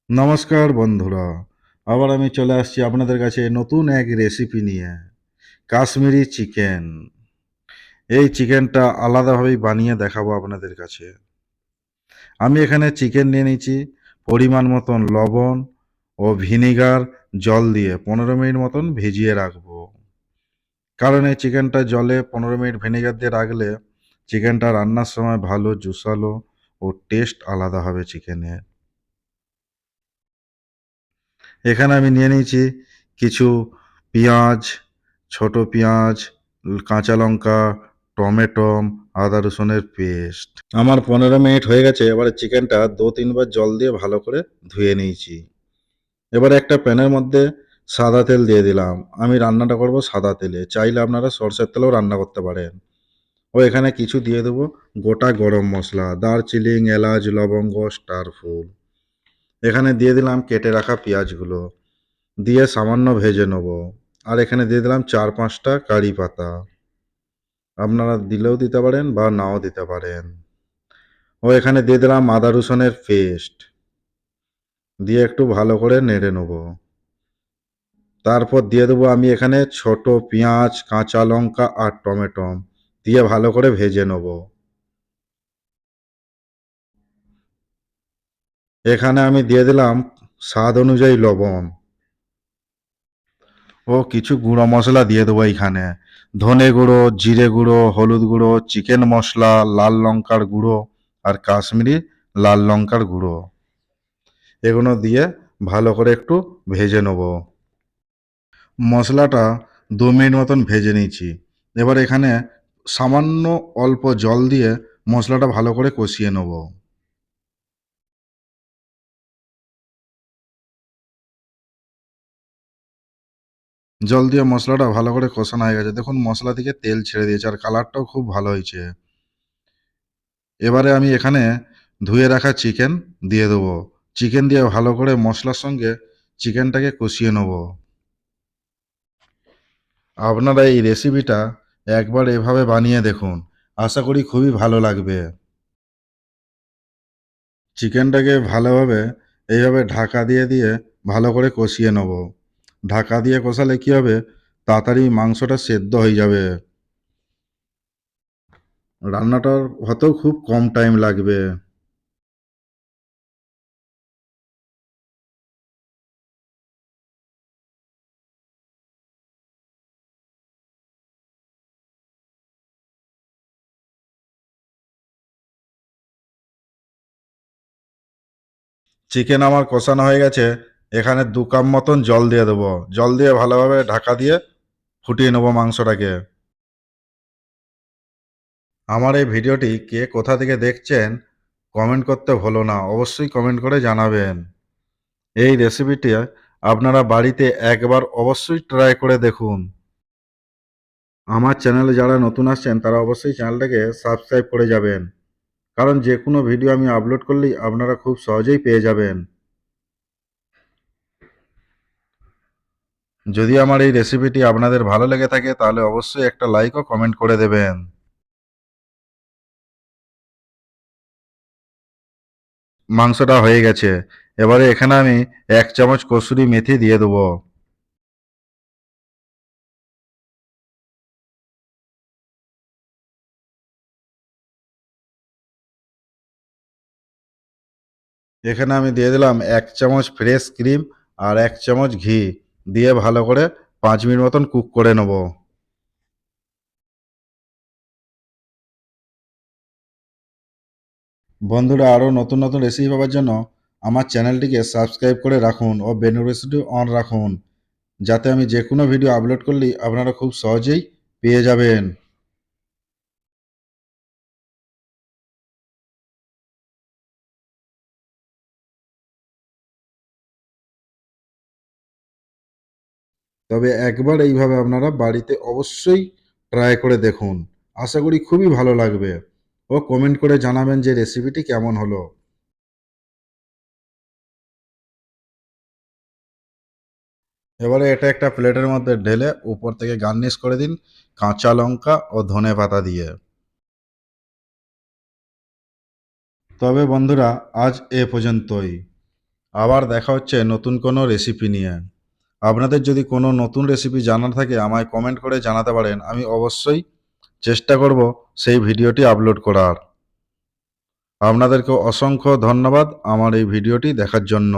নমস্কার বন্ধুরা, আবার আমি চলে আসছি আপনাদের কাছে নতুন এক রেসিপি নিয়ে। কাশ্মীরি চিকেন। এই চিকেনটা আলাদাভাবেই বানিয়ে দেখাবো আপনাদের কাছে। আমি এখানে চিকেন নিয়ে নিয়েছি, পরিমাণ মতন লবণ ও ভিনিগার জল দিয়ে 15 মিনিট মতন ভিজিয়ে রাখবো। কারণ এই চিকেনটা জলে 15 মিনিট ভিনিগার দিয়ে রাখলে চিকেনটা রান্নার সময় ভালো জুসালো ও টেস্ট আলাদা হবে চিকেনের। এখানে আমি নিয়ে নিয়েছি কিছু পেঁয়াজ, ছোট পেঁয়াজ, কাঁচা লঙ্কা, টমেটো, আদা রসুনের পেস্ট। আমার 15 মিনিট হয়ে গেছে। এবারে চিকেনটা 2-3 বার জল দিয়ে ভালো করে ধুয়ে নিয়েছি। এবারে একটা প্যানের মধ্যে সাদা তেল দিয়ে দিলাম। আমি রান্নাটা করব সাদা তেলে। চাইলে আপনারা সরষের তেলেও রান্না করতে পারেন। ও এখানে কিছু দিয়ে দেবো গোটা গরম মশলা, দারচিনি, এলাচ, লবঙ্গ, স্টার ফুল। এখানে দিয়ে দিলাম কেটে রাখা পেঁয়াজগুলো। দিয়ে সামান্য ভেজে নেব। আর এখানে দিয়ে দিলাম 4-5টা কারি পাতা। আপনারা দিলেও দিতে পারেন বা নাও দিতে পারেন। ও এখানে দিয়ে দিলাম আদা রসুনের পেস্ট। দিয়ে একটু ভালো করে নেড়ে নেব। তারপর দিয়ে দেবো আমি এখানে ছোট পেঁয়াজ, কাঁচা লঙ্কা আর টমেটো দিয়ে ভালো করে ভেজে নেব। এখানে আমি দিয়ে দিলাম স্বাদ অনুযায়ী লবণ ও কিছু গুঁড়ো মশলা দিয়ে দেবো এইখানে। ধনে গুঁড়ো, জিরে গুঁড়ো, হলুদ গুঁড়ো, চিকেন মশলা, লাল লঙ্কার গুঁড়ো আর কাশ্মীরি লাল লঙ্কার গুঁড়ো। এগুলো দিয়ে ভালো করে একটু ভেজে নেব। মশলাটা 2 মিনিট মতন ভেজে নিয়েছি। এবার এখানে সামান্য অল্প জল দিয়ে মশলাটা ভালো করে কষিয়ে নেব। জল দিয়ে মশলাটা ভালো করে কষানো হয়ে গেছে। দেখুন মশলা থেকে তেল ছেড়ে দিয়েছে আর কালারটাও খুব ভালো হয়েছে। এবারে আমি এখানে ধুয়ে রাখা চিকেন দিয়ে দেবো। চিকেন দিয়ে ভালো করে মশলার সঙ্গে চিকেনটাকে কষিয়ে নেব। আপনারা এই রেসিপিটা একবার এভাবে বানিয়ে দেখুন। আশা করি খুবই ভালো লাগবে। চিকেনটাকে ভালোভাবে এইভাবে ঢাকা দিয়ে দিয়ে ভালো করে কষিয়ে নেব। ঢাকা দিয়ে কষালে কী হবে, তাড়াতাড়ি মাংসটা সেদ্ধ হয়ে যাবে। রান্নাটার হতেও খুব কম টাইম লাগবে। চিকেন আমার কষানো হয়ে গেছে। এখানে 2 কাপ মতন জল দিয়ে দেবো। জল দিয়ে ভালোভাবে ঢাকা দিয়ে ফুটিয়ে নেব মাংসটাকে। আমার এই ভিডিওটি কে কোথা থেকে দেখছেন কমেন্ট করতে ভুলো না। অবশ্যই কমেন্ট করে জানাবেন। এই রেসিপিটি আপনারা বাড়িতে একবার অবশ্যই ট্রাই করে দেখুন। আমার চ্যানেলে যারা নতুন আসছেন তারা অবশ্যই চ্যানেলটাকে সাবস্ক্রাইব করে যাবেন। কারণ যে কোনো ভিডিও আমি আপলোড করলেই আপনারা খুব সহজেই পেয়ে যাবেন। যদি আমার এই রেসিপিটি আপনাদের ভালো লেগে থাকে তাহলে অবশ্যই একটা লাইক ও কমেন্ট করে দেবেন। মাংসটা হয়ে গেছে। এবারে এখানে আমি 1 চামচ কসুরি মেথি দিয়ে দেবো। এখানে আমি দিয়ে দিলাম 1 চামচ ফ্রেশ ক্রিম আর 1 চামচ ঘি দিয়ে ভালো করে 5 মিনিট মতন কুক করে নেব। বন্ধুরা আরও নতুন নতুন রেসিপি পাওয়ার জন্য আমার চ্যানেলটিকে সাবস্ক্রাইব করে রাখুন ও বেল নোটিফিকেশনটি অন রাখুন, যাতে আমি যে কোনো ভিডিও আপলোড করলেই আপনারা খুব সহজেই পেয়ে যাবেন। তবে একবার এইভাবে আপনারা বাড়িতে অবশ্যই ট্রাই করে দেখুন। আশা করি খুবই ভালো লাগবে ও কমেন্ট করে জানাবেন যে রেসিপিটি কেমন হলো। এবারে এটা একটা প্লেটের মধ্যে ঢেলে উপর থেকে গার্নিশ করে দিন কাঁচা লঙ্কা ও ধনেপাতা দিয়ে। তবে বন্ধুরা আজ এ পর্যন্তই। আবার দেখা হচ্ছে নতুন কোনো রেসিপি নিয়ে। আপনাদের যদি কোনো নতুন রেসিপি জানার থাকে আমায় কমেন্ট করে জানাতে পারেন। আমি অবশ্যই চেষ্টা করব সেই ভিডিওটি আপলোড করার। আপনাদেরকে অসংখ্য ধন্যবাদ আমার এই ভিডিওটি দেখার জন্য।